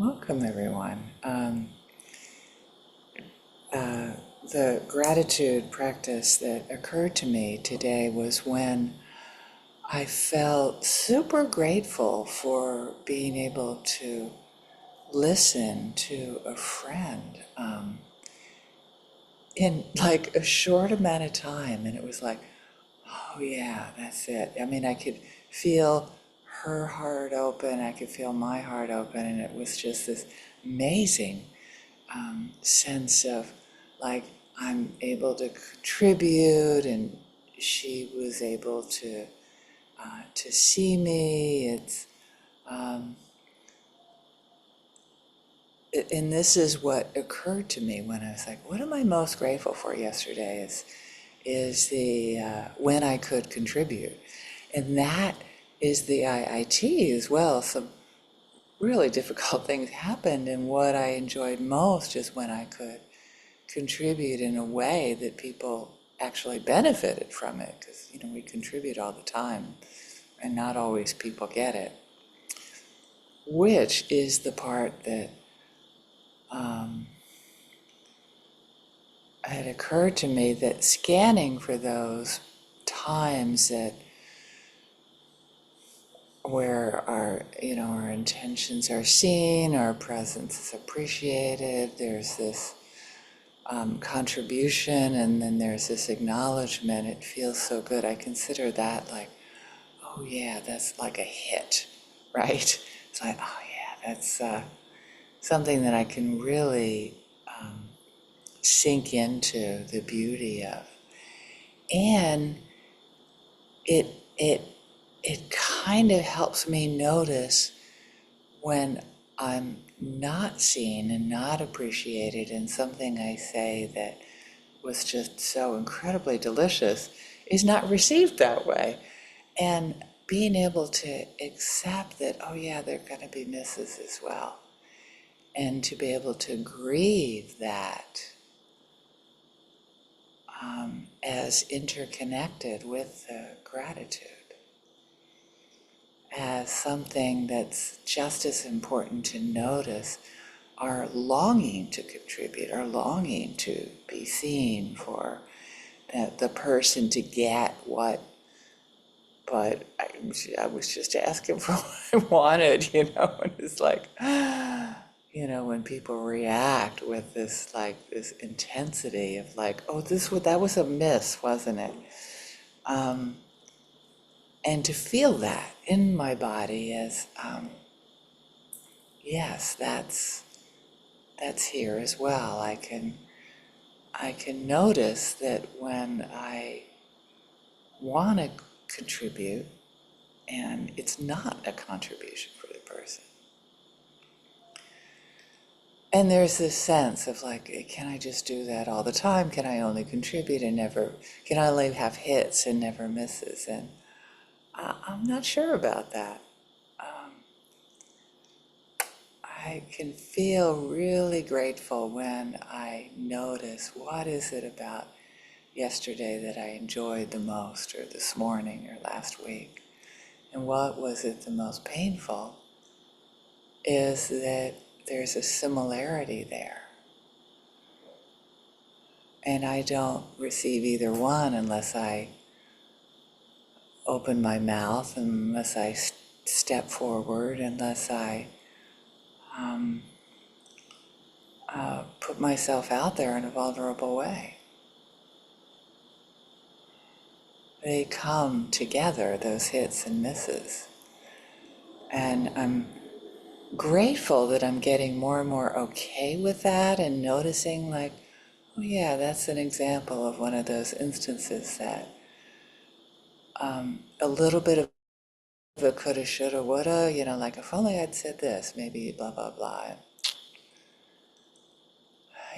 Welcome, everyone. The gratitude practice that occurred to me today was when I felt super grateful for being able to listen to a friend in like a short amount of time. And it was like, oh, yeah, that's it. I mean, I could feel her heart open, I could feel my heart open, and it was just this amazing sense of like I'm able to contribute, and she was able to see me. Um, and this is what occurred to me when I was like, "What am I most grateful for yesterday?" Is the when I could contribute, and that is the IIT as well. Some really difficult things happened, and what I enjoyed most is when I could contribute in a way that people actually benefited from it, because we contribute all the time and not always people get it, which is the part that had occurred to me, that scanning for those times that where our intentions are seen, our presence is appreciated, there's this contribution, and then there's this acknowledgement. It feels so good. I consider that like, oh yeah, that's like a hit, right? It's like, oh yeah, that's something that I can really sink into the beauty of. And it it it kind of helps me notice when I'm not seen and not appreciated, and something I say that was just so incredibly delicious is not received that way. And being able to accept that, oh yeah, there are going to be misses as well. And to be able to grieve that as interconnected with the gratitude, as something that's just as important to notice, our longing to contribute, our longing to be seen, for the person to get what, but I was just asking for what I wanted, and it's like, when people react with this, like, this intensity of like, oh, that was a miss, wasn't it? Um, and to feel that in my body as, yes, that's here as well. I can notice that when I want to contribute, and it's not a contribution for the person. And there's this sense of like, can I just do that all the time? Can I only contribute and never, can I only have hits and never misses? And I'm not sure about that. Um, I can feel really grateful when I notice, what is it about yesterday that I enjoyed the most, or this morning, or last week? And what was it the most painful? Is that there's a similarity there. And I don't receive either one unless I open my mouth, unless I step forward, unless I um, put myself out there in a vulnerable way. They come together, those hits and misses. And I'm grateful that I'm getting more and more okay with that, and noticing like, oh yeah, that's an example of one of those instances that a little bit of a coulda, shoulda, woulda, like if only I'd said this, maybe blah, blah, blah.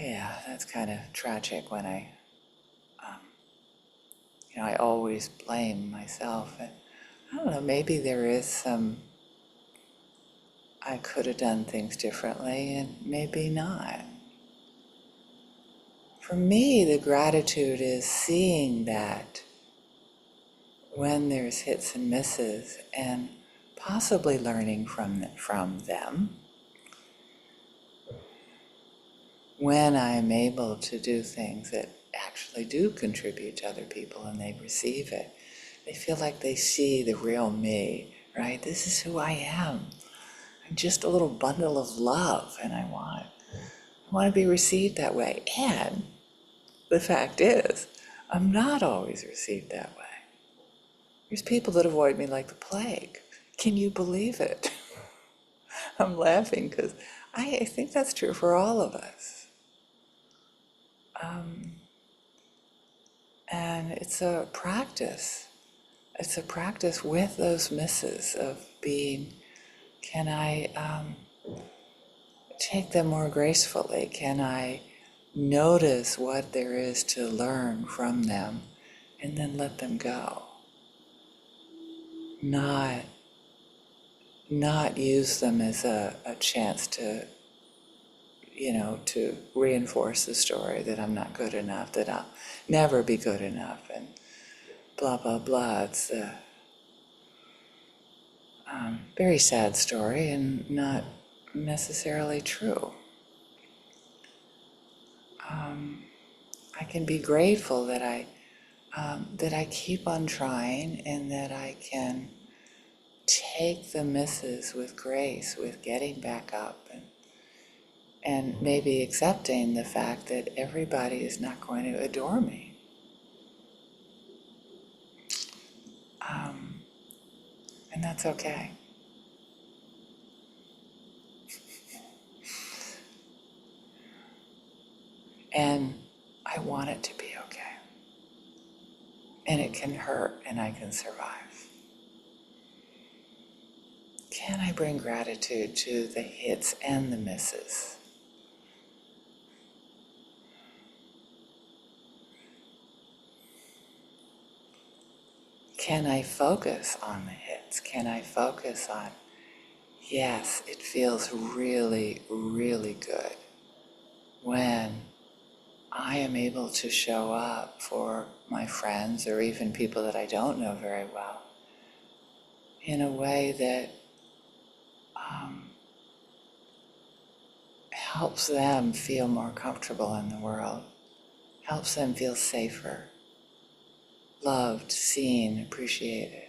Yeah, that's kind of tragic when um, I always blame myself. And I don't know, maybe there is some, I could have done things differently, and maybe not. For me, the gratitude is seeing that when there's hits and misses, and possibly learning from them, when I am able to do things that actually do contribute to other people and they receive it, they feel like they see the real me, right? This is who I am. I'm just a little bundle of love, and I want to be received that way. And the fact is, I'm not always received that way. There's people that avoid me like the plague. Can you believe it? I'm laughing because I think that's true for all of us. And it's a practice. It's a practice with those misses of being, can I take them more gracefully? Can I notice what there is to learn from them and then let them go? Not use them as a chance to, to reinforce the story that I'm not good enough, that I'll never be good enough, and blah, blah, blah. It's a very sad story and not necessarily true. I can be grateful that I keep on trying and that I can take the misses with grace, with getting back up, and maybe accepting the fact that everybody is not going to adore me. And that's okay. And I want it to be okay. And it can hurt and I can survive. Can I bring gratitude to the hits and the misses? Can I focus on the hits? Can I focus on, yes, it feels really, really good when I am able to show up for my friends or even people that I don't know very well in a way that helps them feel more comfortable in the world, helps them feel safer, loved, seen, appreciated.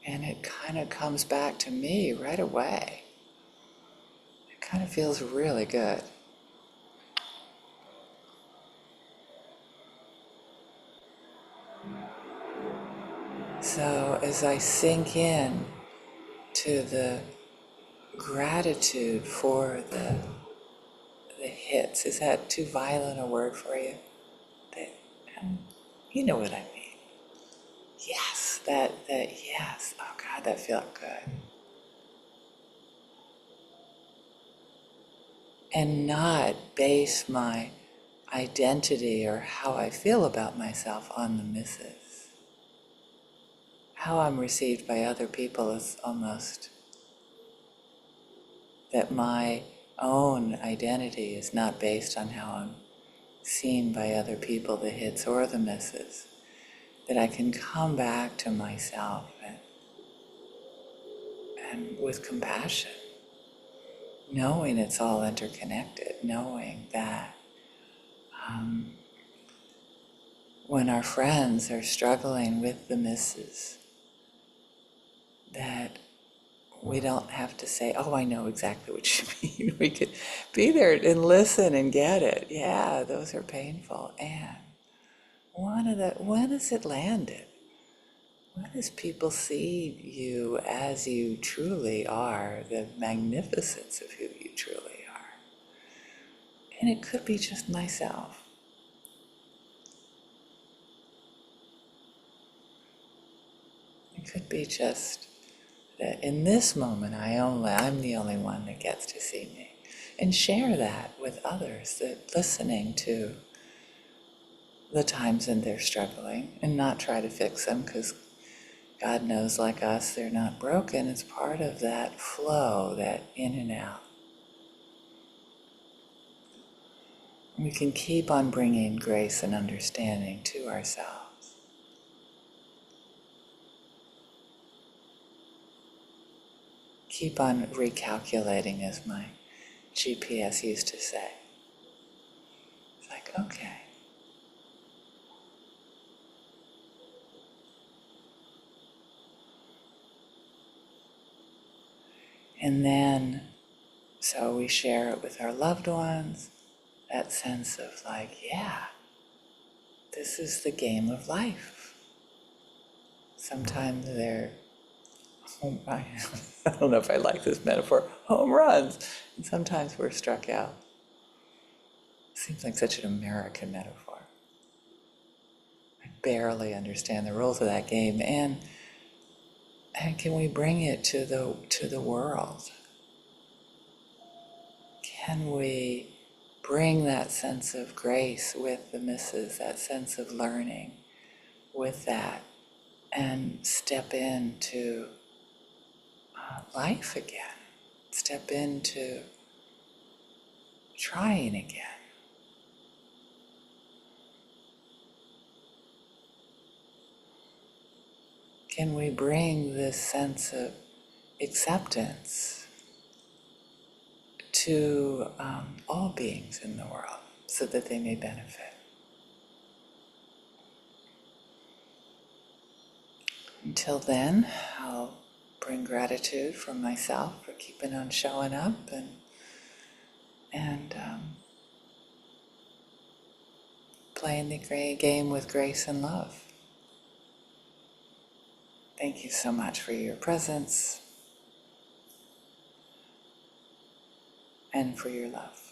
And it kind of comes back to me right away. It kind of feels really good. So as I sink in to the gratitude for the hits, is that too violent a word for you? The, you know what I mean. Yes, that yes. Oh God, that felt good. And not base my identity or how I feel about myself on the misses. How I'm received by other people is almost that my own identity is not based on how I'm seen by other people, the hits or the misses. That I can come back to myself and with compassion, knowing it's all interconnected, knowing that when our friends are struggling with the misses, that we don't have to say, oh, I know exactly what you mean. We could be there and listen and get it. Yeah, those are painful. And when has it landed? When does people see you as you truly are, the magnificence of who you truly are? And it could be just myself. It could be just that in this moment I'm the only one that gets to see me. And share that with others, that listening to the times when they're struggling and not try to fix them, because God knows, like us, they're not broken. It's part of that flow, that in and out. We can keep on bringing grace and understanding to ourselves. Keep on recalculating, as my GPS used to say. It's like, okay. And then, so we share it with our loved ones, that sense of like, yeah, this is the game of life. Sometimes they're, I don't know if I like this metaphor, home runs. And sometimes we're struck out. Seems like such an American metaphor. I barely understand the rules of that game. And can we bring it to the world? Can we bring that sense of grace with the misses, that sense of learning with that, and step into life again, step into trying again? Can we bring this sense of acceptance to all beings in the world so that they may benefit? Until then, I'll bring gratitude from myself for keeping on showing up and playing the game with grace and love. Thank you so much for your presence and for your love.